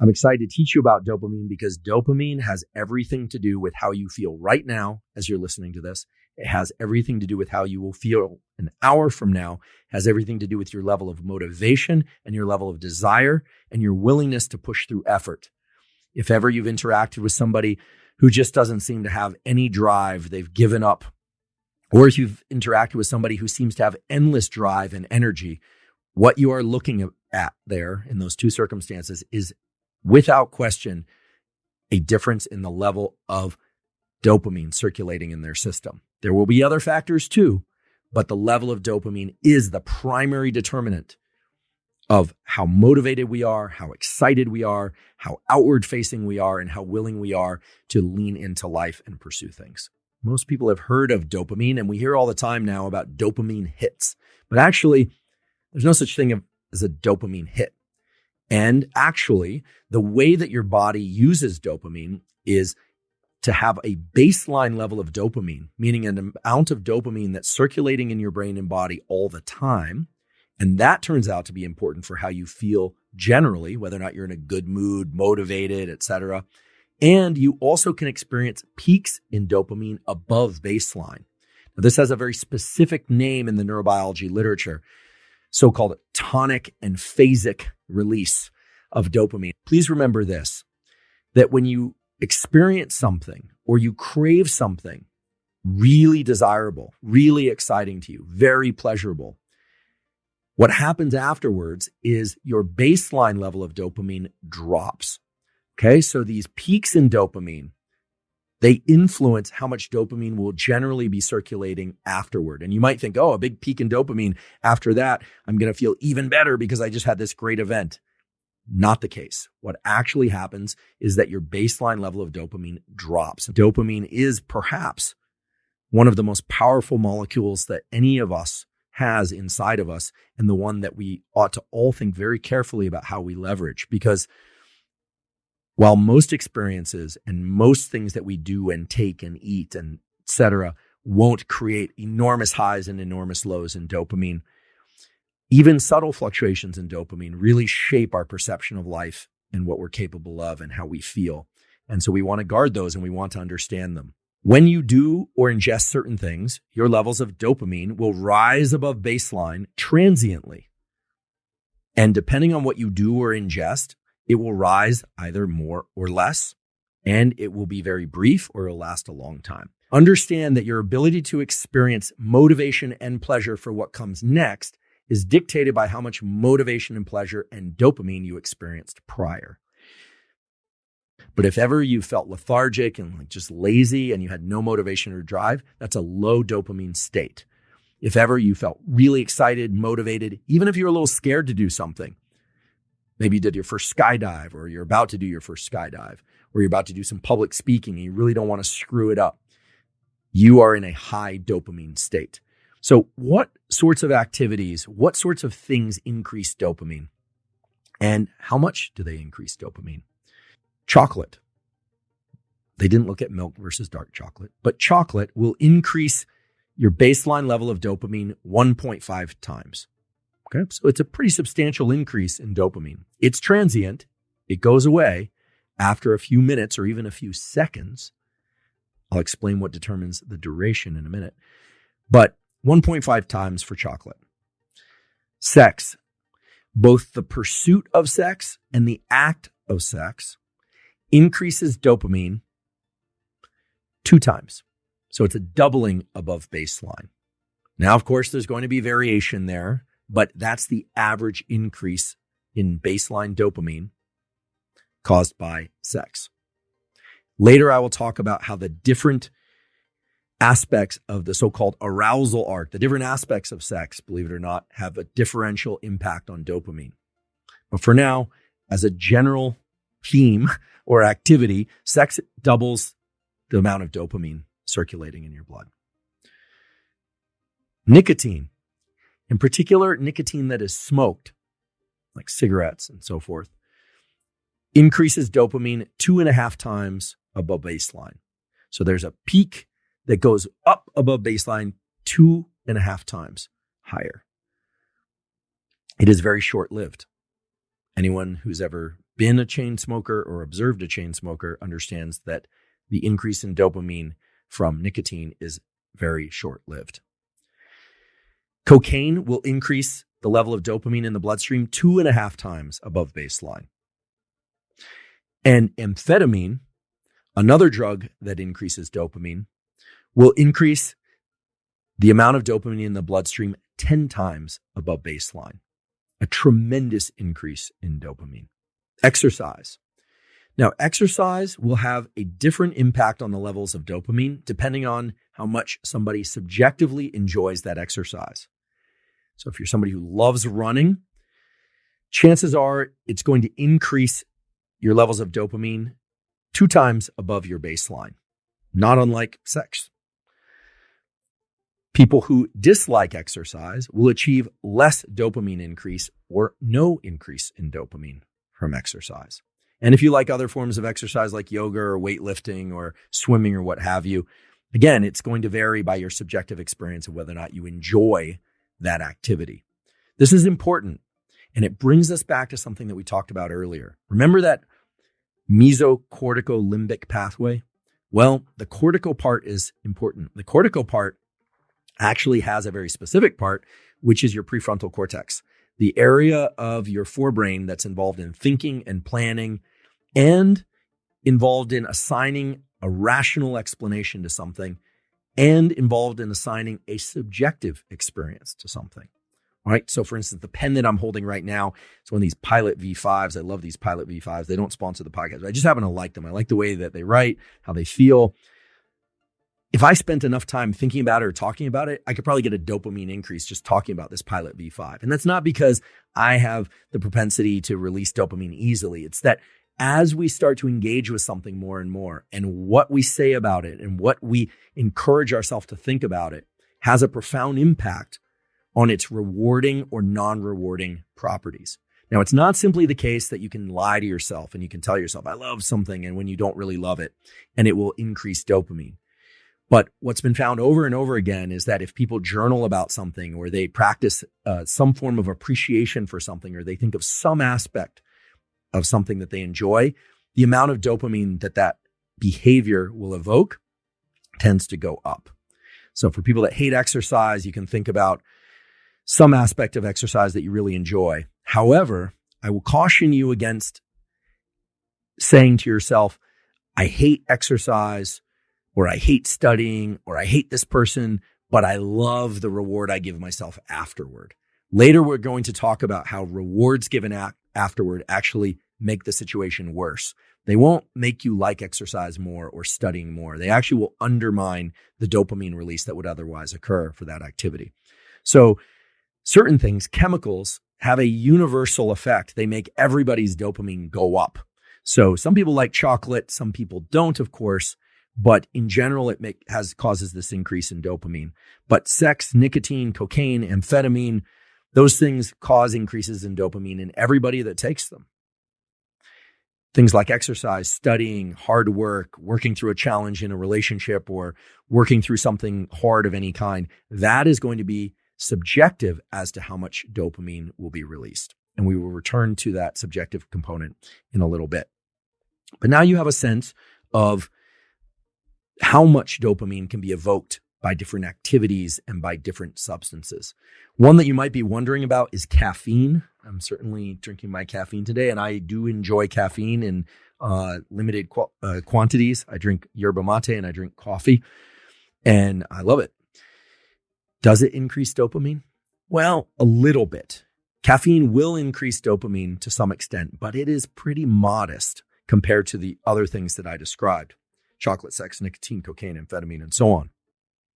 I'm excited to teach you about dopamine because dopamine has everything to do with how you feel right now as you're listening to this. It has everything to do with how you will feel an hour from now. It has everything to do with your level of motivation and your level of desire and your willingness to push through effort. If ever you've interacted with somebody who just doesn't seem to have any drive, they've given up, or if you've interacted with somebody who seems to have endless drive and energy, what you are looking at there in those two circumstances is without question a difference in the level of dopamine circulating in their system. There will be other factors too, but the level of dopamine is the primary determinant of how motivated we are, how excited we are, how outward facing we are, and how willing we are to lean into life and pursue things. Most people have heard of dopamine, and we hear all the time now about dopamine hits, but actually there's no such thing as a dopamine hit. And actually, the way that your body uses dopamine is to have a baseline level of dopamine, meaning an amount of dopamine that's circulating in your brain and body all the time. And that turns out to be important for how you feel generally, whether or not you're in a good mood, motivated, etc. And you also can experience peaks in dopamine above baseline. Now, this has a very specific name in the neurobiology literature, so-called tonic and phasic release of dopamine. Please remember this, that when you experience something or you crave something really desirable, really exciting to you, very pleasurable, what happens afterwards is your baseline level of dopamine drops. Okay, so these peaks in dopamine, they influence how much dopamine will generally be circulating afterward. And you might think, oh, a big peak in dopamine. After that, I'm going to feel even better because I just had this great event. Not the case. What actually happens is that your baseline level of dopamine drops. Dopamine is perhaps one of the most powerful molecules that any of us has inside of us, and the one that we ought to all think very carefully about how we leverage. Because while most experiences and most things that we do and take and eat and et cetera won't create enormous highs and enormous lows in dopamine, even subtle fluctuations in dopamine really shape our perception of life and what we're capable of and how we feel. And so we want to guard those and we want to understand them. When you do or ingest certain things, your levels of dopamine will rise above baseline transiently. And depending on what you do or ingest, it will rise either more or less, and it will be very brief or it'll last a long time. Understand that your ability to experience motivation and pleasure for what comes next is dictated by how much motivation and pleasure and dopamine you experienced prior. But if ever you felt lethargic and just lazy and you had no motivation or drive, that's a low dopamine state. If ever you felt really excited, motivated, even if you're a little scared to do something, maybe you did your first skydive, or you're about to do your first skydive, or you're about to do some public speaking and you really don't want to screw it up, you are in a high dopamine state. So what sorts of activities, what sorts of things increase dopamine? And how much do they increase dopamine? Chocolate. They didn't look at milk versus dark chocolate, but chocolate will increase your baseline level of dopamine 1.5 times. Okay, so it's a pretty substantial increase in dopamine. It's transient. It goes away after a few minutes or even a few seconds. I'll explain what determines the duration in a minute. But 1.5 times for chocolate. Sex. Both the pursuit of sex and the act of sex increases dopamine 2 times. So it's a doubling above baseline. Now, of course, there's going to be variation there, but that's the average increase in baseline dopamine caused by sex. Later, I will talk about how the different aspects of the so-called arousal arc, the different aspects of sex, believe it or not, have a differential impact on dopamine. But for now, as a general theme or activity, sex doubles the amount of dopamine circulating in your blood. Nicotine, in particular, nicotine that is smoked, like cigarettes and so forth, increases dopamine 2.5 times above baseline. So there's a peak that goes up above baseline 2.5 times higher. It is very short-lived. Anyone who's ever been a chain smoker or observed a chain smoker understands that the increase in dopamine from nicotine is very short-lived. Cocaine will increase the level of dopamine in the bloodstream 2.5 times above baseline. And amphetamine, another drug that increases dopamine, will increase the amount of dopamine in the bloodstream 10 times above baseline. A tremendous increase in dopamine. Exercise. Now, exercise will have a different impact on the levels of dopamine depending on how much somebody subjectively enjoys that exercise. So if you're somebody who loves running, chances are it's going to increase your levels of dopamine 2 times above your baseline, not unlike sex. People who dislike exercise will achieve less dopamine increase or no increase in dopamine from exercise. And if you like other forms of exercise like yoga or weightlifting or swimming or what have you, again, it's going to vary by your subjective experience of whether or not you enjoy that activity. This is important, and it brings us back to something that we talked about earlier. Remember that mesocorticolimbic pathway? Well, the cortical part is important. The cortical part actually has a very specific part, which is your prefrontal cortex, the area of your forebrain that's involved in thinking and planning and involved in assigning a rational explanation to something and involved in assigning a subjective experience to something. All right. So for instance, the pen that I'm holding right now, it's one of these Pilot V5s. I love these Pilot V5s. They don't sponsor the podcast, but I just happen to like them. I like the way that they write, how they feel. If I spent enough time thinking about it or talking about it, I could probably get a dopamine increase just talking about this Pilot V5. And that's not because I have the propensity to release dopamine easily. It's that as we start to engage with something more and more, and what we say about it and what we encourage ourselves to think about it has a profound impact on its rewarding or non-rewarding properties. Now, it's not simply the case that you can lie to yourself and you can tell yourself, I love something, and when you don't really love it, and it will increase dopamine. But what's been found over and over again is that if people journal about something or they practice some form of appreciation for something, or they think of some aspect of something that they enjoy, the amount of dopamine that behavior will evoke tends to go up. So for people that hate exercise, you can think about some aspect of exercise that you really enjoy. However, I will caution you against saying to yourself, I hate exercise, or I hate studying, or I hate this person, but I love the reward I give myself afterward. Later, we're going to talk about how rewards given afterward actually make the situation worse. They won't make you like exercise more or studying more. They actually will undermine the dopamine release that would otherwise occur for that activity. So certain things, chemicals, have a universal effect. They make everybody's dopamine go up. So some people like chocolate, some people don't, of course. But in general, it causes this increase in dopamine. But sex, nicotine, cocaine, amphetamine, those things cause increases in dopamine in everybody that takes them. Things like exercise, studying, hard work, working through a challenge in a relationship, or working through something hard of any kind, that is going to be subjective as to how much dopamine will be released. And we will return to that subjective component in a little bit. But now you have a sense of how much dopamine can be evoked by different activities and by different substances. One that you might be wondering about is caffeine. I'm certainly drinking my caffeine today, and I do enjoy caffeine in limited quantities. I drink yerba mate and I drink coffee, and I love it. Does it increase dopamine? Well, a little bit. Caffeine will increase dopamine to some extent, but it is pretty modest compared to the other things that I described: chocolate, sex, nicotine, cocaine, amphetamine, and so on.